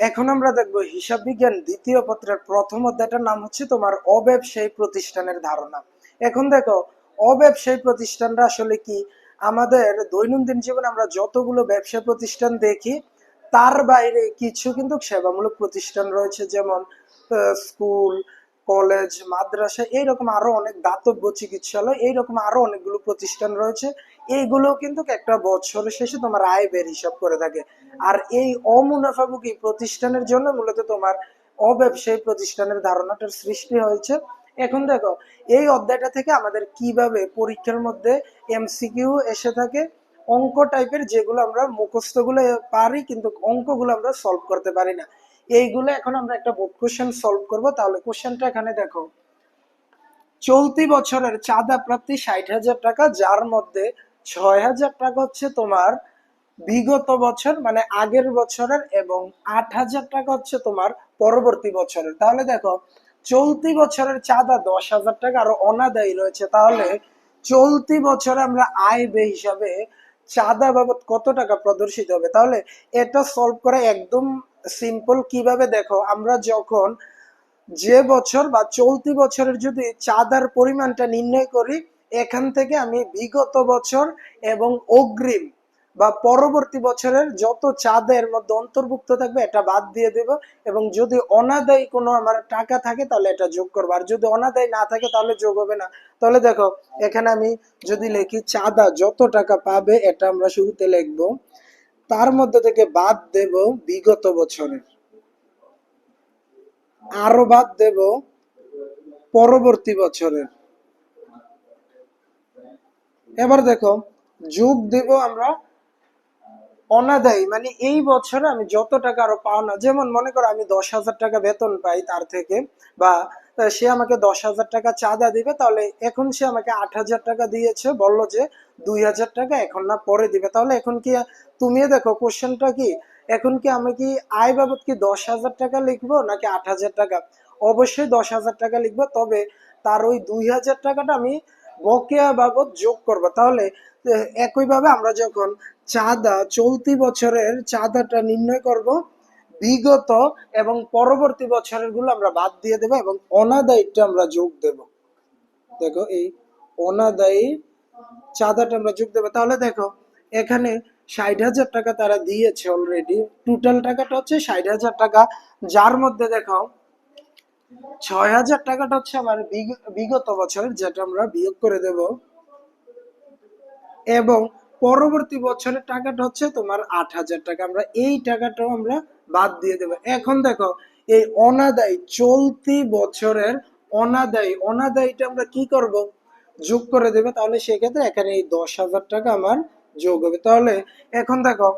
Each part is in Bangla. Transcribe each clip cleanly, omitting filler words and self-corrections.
এখন আমরা দেখবো হিসাব বিজ্ঞান দ্বিতীয় পত্রের প্রথম অধ্যায়টার নাম হচ্ছে তোমার অব্যবসায়ী প্রতিষ্ঠানের ধারণা। এখন দেখো, অব্যবসায়ী প্রতিষ্ঠানটা আসলে কি? আমাদের দৈনন্দিন জীবনে আমরা যতগুলো ব্যবসা প্রতিষ্ঠান দেখি তার বাইরে কিছু কিন্তু সেবামূলক প্রতিষ্ঠান রয়েছে, যেমন স্কুল, কলেজ, মাদ্রাসা, এইরকম আরো অনেক দাতব্য চিকিৎসালয়, এইরকম আরো অনেকগুলো প্রতিষ্ঠান রয়েছে। এইগুলো কিন্তু একটা বছরের শেষে তোমার আয় বের হিসাব করে থাকে। আর এই অমুনাফাভোগী প্রতিষ্ঠানের জন্য মূলত তোমার অব্যবসায়ী প্রতিষ্ঠানের ধারণাটার সৃষ্টি হয়েছে। এখন দেখো, এই অধ্যায়টা থেকে আমাদের কিভাবে পরীক্ষার মধ্যে এমসিকিউ এসে থাকে, অঙ্ক টাইপের, যেগুলো আমরা মুখস্থগুলো পারি কিন্তু অঙ্কগুলো আমরা সলভ করতে পারি না, এইগুলো এখন আমরা একটা বোর্ড কোশ্চেন সলভ করব। তাহলে কোশ্চেনটা এখানে দেখো, চলতি বছরের চাঁদা প্রাপ্তি 60,000 টাকা, যার মধ্যে 6,000 টাকা হচ্ছে তোমার বিগত বছর মানে আগের বছরের, এবং 8,000 টাকা হচ্ছে তোমার পরবর্তী বছরের। তাহলে দেখো, চলতি বছরের চাঁদা 10,000 টাকা আর অনাদায়ী রয়েছে। তাহলে চলতি বছরে আমরা আয় ব্যয় হিসাবে চাঁদা বাবদ কত টাকা প্রদর্শিত হবে? তাহলে এটা সলভ করা একদম সিম্পল। কিভাবে দেখো, আমরা যখন যে বছর বা চলতি বছরের যদি চাঁদার পরিমাণটা নির্ণয় করি, এখান থেকে আমি বিগত বছর এবং অগ্রিম বা পরবর্তী বছরের যত চাঁদা এর মধ্যে অন্তর্ভুক্ত থাকবে এটা বাদ দিয়ে দেব, এবং যদি অনাদায়ী কোনো আমার টাকা থাকে তাহলে এটা যোগ করবো, আর যদি অনাদায়ী না থাকে তাহলে যোগ হবে না। তাহলে দেখো, এখানে আমি যদি লিখি চাঁদা যত টাকা পাবে, এটা আমরা শুরুতে লিখবো, তার মধ্যে থেকে বাদ দেব বিগত বছরের, আরো বাদ দেব পরবর্তী বছরের। এবার দেখো, যোগ দেব আমরা অনাদায়ী, মানে এই বছরে আমি যত টাকা আরো পাওনা, যেমন মনে করো আমি 10,000 টাকা বেতন পাই তার থেকে, বা সে আমাকে 10,000 টাকা চাঁদা দিবে, তাহলে এখন সে আমাকে 8,000 টাকা দিয়েছে, বললো যে 2,000 টাকা এখন না পরে দিবে। তাহলে এখন কি, তুমি দেখো কোশ্চেনটা কি, এখন কি আমি কি আয় বাবদ কি 10,000 টাকা লিখবো নাকি 8,000 টাকা? অবশ্যই 10,000 টাকা লিখবো, তবে তার ওই 2,000 টাকাটা আমি বকেয়া বাবদ যোগ করবো। তাহলে একইভাবে আমরা যখন চাঁদা চলতি বছরের চাঁদাটা নির্ণয় করব, বিগত এবং পরবর্তী বছরের গুলো আমরা বাদ দিয়ে দেবো এবং অনাদায়ীটা আমরা যোগ দেব। দেখো, এই অনাদায়ী চাঁদাটা আমরা যোগ দেবো। তাহলে দেখো, এখানে 60,000 টাকা তারা দিয়েছে অলরেডি, টোটাল টাকাটা হচ্ছে 60,000 টাকা, যার মধ্যে দেখো 6,000 টাকাটা হচ্ছে আমার বিগত বছরের, যেটা আমরা বিয়োগ করে দেব, এবং পরবর্তী বছরের টাকাটা হচ্ছে তোমার 8,000 টাকা, আমরা এই টাকাটাও আমরা বাদ দিয়ে দেবো। এখন দেখো, এই অনাদায়ী চলতি বছরের অনাদায়ীটা আমরা কি করব, যোগ করে দেবে। তাহলে সেক্ষেত্রে এখানে এই 10,000 টাকা আমার যোগ হবে। তাহলে এখন দেখো,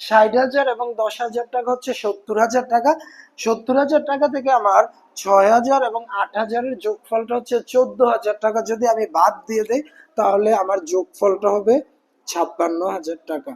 60,000 এবং 10,000 টাকা হচ্ছে 70,000 টাকা। 70,000 টাকা থেকে আমার 6,000 এবং 8,000-এর যোগফলটা হচ্ছে 14,000 টাকা। যদি আমি বাদ দিয়ে দেই তাহলে আমার যোগফলটা হবে 56,000 টাকা।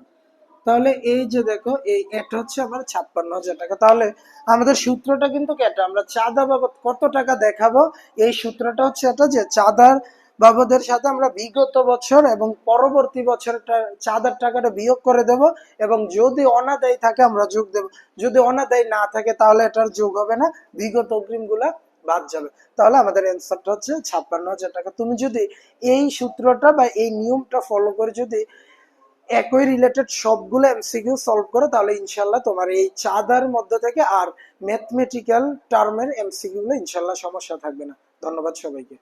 তাহলে এই যে দেখো, এটা হচ্ছে আমার 56,000 টাকা। তাহলে আমাদের সূত্রটা কিন্তু এটা, আমরা চাঁদা বাবদ কত টাকা দেখাবো, এই সূত্রটা হচ্ছে এটা, যে চাঁদার বাবদের সাথে আমরা বিগত বছর এবং পরবর্তী বছরের চাঁদার টাকাটা বিয়োগ করে দেব, এবং যদি অনাদায়ী থাকে আমরা যোগ দেব, যদি অনাদায়ী না থাকে তাহলে এটার যোগ হবে না, বিগত অগ্রিম গুলা বাদ যাবে। তাহলে আমাদের অ্যান্সারটা হচ্ছে 56,000 টাকা। তুমি যদি এই সূত্রটা বা এই নিয়মটা ফলো করে যদি একই রিলেটেড সবগুলো এমসিকিউ সলভ করো, তাহলে ইনশাল্লাহ তোমার এই চাঁদার মধ্যে থেকে আর ম্যাথমেটিক্যাল টার্মের এমসিকিউ গুলো ইনশাল্লাহ সমস্যা থাকবে না। ধন্যবাদ সবাইকে।